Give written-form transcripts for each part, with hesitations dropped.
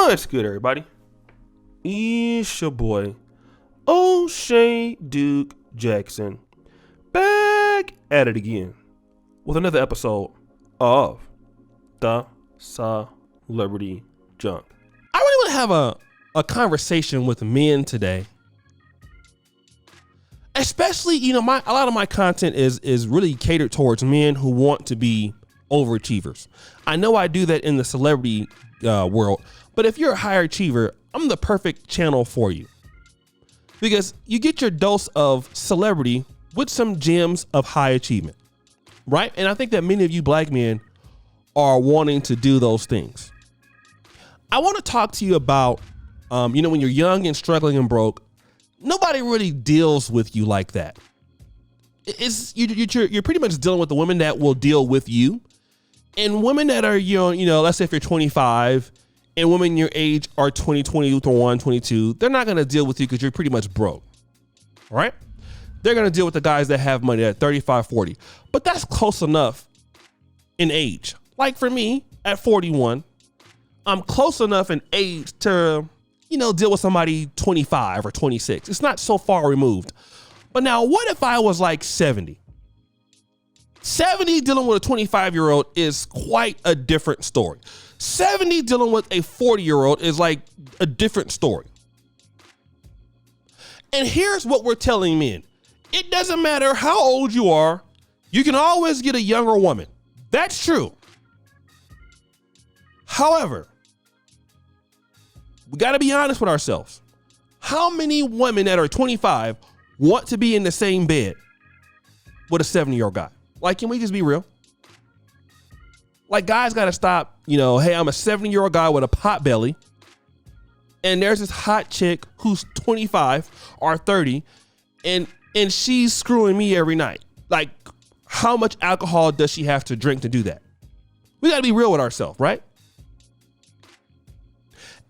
What's good, everybody? It's your boy, O'Shea Duke Jackson, back at it again with another episode of The Celebrity Junk. I really want to have a conversation with men today. Especially, a lot of my content is really catered towards men who want to be overachievers. I know I do that in the celebrity world, but if you're a higher achiever, I'm the perfect channel for you because you get your dose of celebrity with some gems of high achievement, right? And I think that many of you black men are wanting to do those things. I want to talk to you about, when you're young and struggling and broke, nobody really deals with you like that. You're pretty much dealing with the women that will deal with you, and women that are let's say if you're 25 and women your age are 20, 21, 22, they're not going to deal with you because you're pretty much broke. All right? They're going to deal with the guys that have money at 35, 40. But that's close enough in age. Like for me at 41, I'm close enough in age to deal with somebody 25 or 26. It's not so far removed. But now what if I was like 70? 70 dealing with a 25-year-old is quite a different story. 70 dealing with a 40-year-old is like a different story. And here's what we're telling men. It doesn't matter how old you are. You can always get a younger woman. That's true. However, we got to be honest with ourselves. How many women that are 25 want to be in the same bed with a 70-year-old guy? Like, can we just be real? Like, guys got to stop, hey, I'm a 70-year-old guy with a pot belly, and there's this hot chick who's 25 or 30, and she's screwing me every night. Like, how much alcohol does she have to drink to do that? We got to be real with ourselves, right?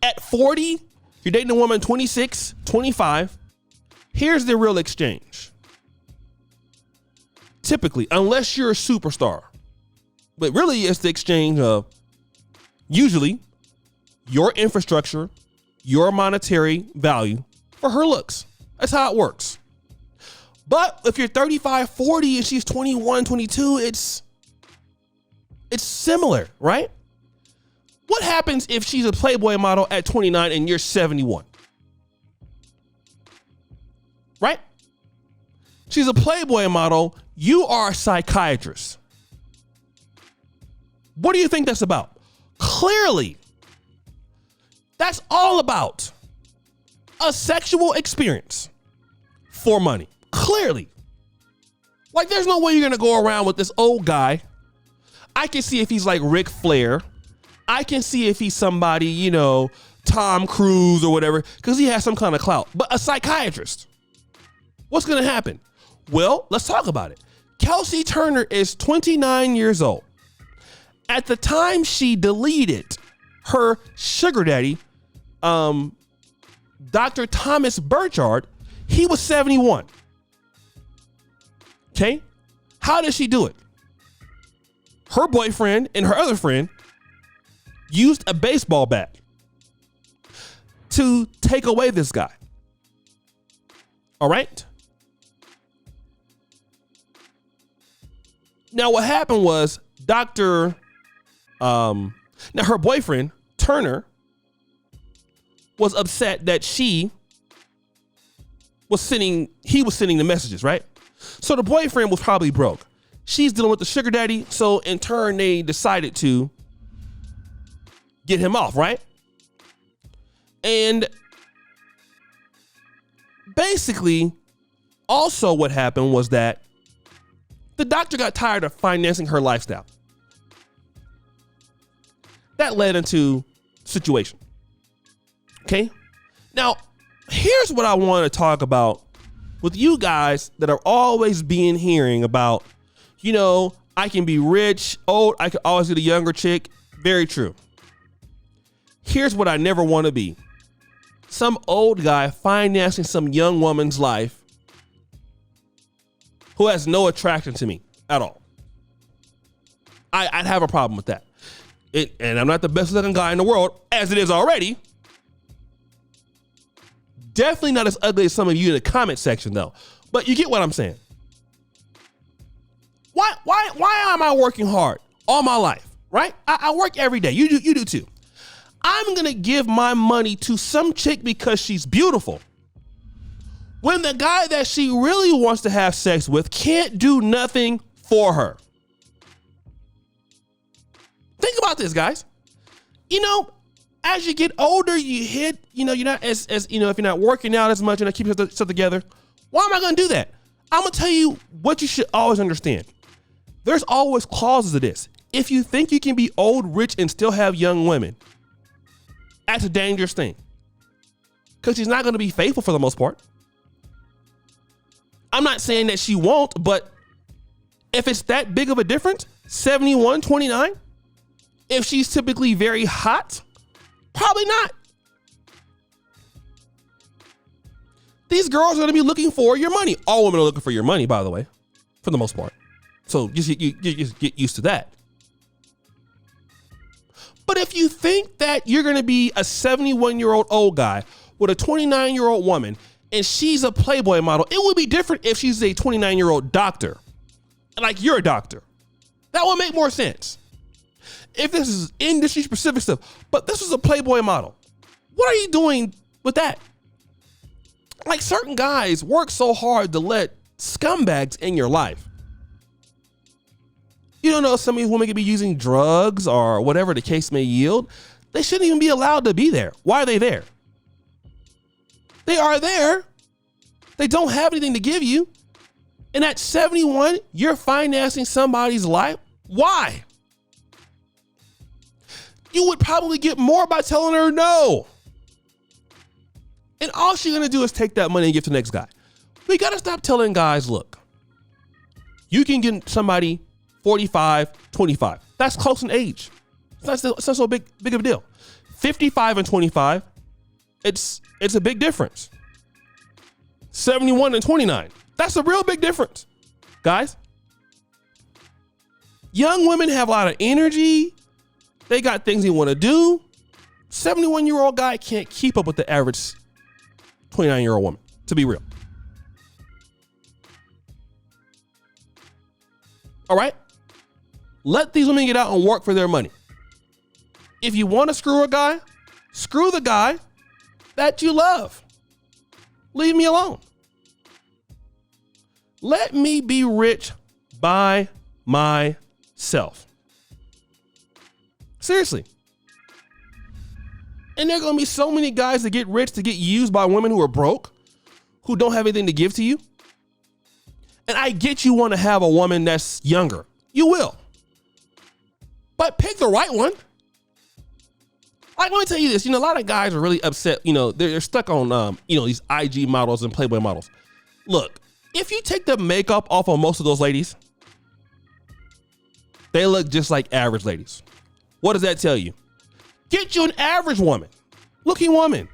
At 40, you're dating a woman 26, 25. Here's the real exchange. Typically, unless you're a superstar. But really, it's the exchange of usually your infrastructure, your monetary value for her looks. That's how it works. But if you're 35, 40, and she's 21, 22, it's similar, right? What happens if she's a Playboy model at 29 and you're 71? Right? She's a Playboy model. You are a psychiatrist. What do you think that's about? Clearly, that's all about a sexual experience for money. Clearly. Like, there's no way you're going to go around with this old guy. I can see if he's like Ric Flair. I can see if he's somebody, Tom Cruise or whatever, because he has some kind of clout. But a psychiatrist, what's going to happen? Well, let's talk about it. Kelsey Turner is 29 years old. At the time she deleted her sugar daddy, Dr. Thomas Burchard, he was 71. Okay? How did she do it? Her boyfriend and her other friend used a baseball bat to take away this guy. All right? Now, what happened was now her boyfriend, Turner, was upset that he was sending the messages, right? So the boyfriend was probably broke. She's dealing with the sugar daddy. So in turn, they decided to get him off, right? And basically, also what happened was that the doctor got tired of financing her lifestyle. That led into situation. Okay? Now, here's what I want to talk about with you guys that are always being hearing about, I can be rich, old, I can always get a younger chick. Very true. Here's what I never want to be. Some old guy financing some young woman's life who has no attraction to me at all. I'd have a problem with that. And I'm not the best looking guy in the world, as it is already. Definitely not as ugly as some of you in the comment section, though. But you get what I'm saying. Why am I working hard all my life, right? I work every day. You do too. I'm going to give my money to some chick because she's beautiful, when the guy that she really wants to have sex with can't do nothing for her. Think about this, guys. You know, as you get older, you hit, you're not as if you're not working out as much and keep stuff together. Why am I going to do that? I'm going to tell you what you should always understand. There's always clauses of this. If you think you can be old, rich, and still have young women, that's a dangerous thing. Because she's not going to be faithful for the most part. I'm not saying that she won't, but if it's that big of a difference, 71, 29, if she's typically very hot, probably not. These girls are going to be looking for your money. All women are looking for your money, by the way, for the most part. So just get used to that. But if you think that you're going to be a 71-year-old old guy with a 29-year-old woman and she's a Playboy model, it would be different if she's a 29-year-old doctor. Like you're a doctor. That would make more sense. If this is industry specific stuff, but this is a Playboy model. What are you doing with that? Like certain guys work so hard to let scumbags in your life. You don't know if some of these women could be using drugs or whatever the case may yield. They shouldn't even be allowed to be there. Why are they there? They are there. They don't have anything to give you. And at 71, you're financing somebody's life. Why? You would probably get more by telling her no. And all she's going to do is take that money and give to the next guy. We got to stop telling guys, look, you can get somebody 45, 25. That's close in age. It's not so big of a deal. 55 and 25, it's a big difference. 71 and 29, that's a real big difference. Guys, young women have a lot of energy. They got things they want to do. 71-year-old guy can't keep up with the average 29-year-old woman, to be real. All right? Let these women get out and work for their money. If you want to screw a guy, screw the guy that you love. Leave me alone. Let me be rich by myself. Seriously. And there are going to be so many guys that get rich to get used by women who are broke, who don't have anything to give to you. And I get you want to have a woman that's younger. You will. But pick the right one. Like, let me tell you this. A lot of guys are really upset. They're stuck on, these IG models and Playboy models. Look, if you take the makeup off of most of those ladies, they look just like average ladies. What does that tell you? Get you an average woman, looking woman.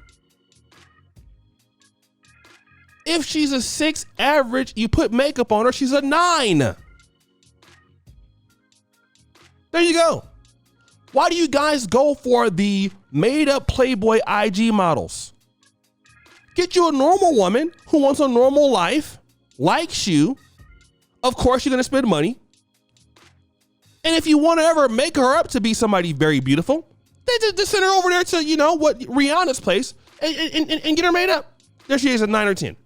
If she's a 6 average, you put makeup on her, she's a 9. There you go. Why do you guys go for the made up Playboy IG models? Get you a normal woman who wants a normal life, likes you. Of course, you're going to spend money. And if you want to ever make her up to be somebody very beautiful, then just send her over there to, Rihanna's place and get her made up. There she is at 9 or 10.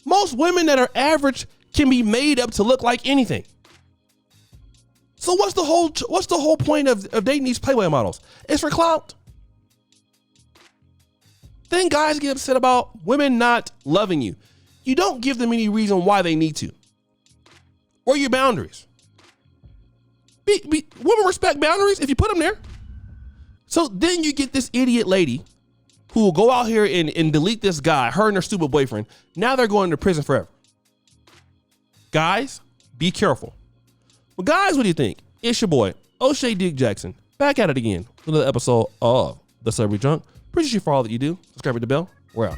Most women that are average can be made up to look like anything. So what's the whole point of dating these Playboy models? It's for clout. Then guys get upset about women not loving you. You don't give them any reason why they need to. Or your boundaries. Women respect boundaries if you put them there. So then you get this idiot lady who will go out here and delete this guy, her and her stupid boyfriend. Now they're going to prison forever. Guys, be careful. Well, guys, what do you think? It's your boy, O'Shea Dick Jackson, back at it again with another episode of The Celebrity Drunk. Appreciate you for all that you do. Subscribe to the bell. We're out.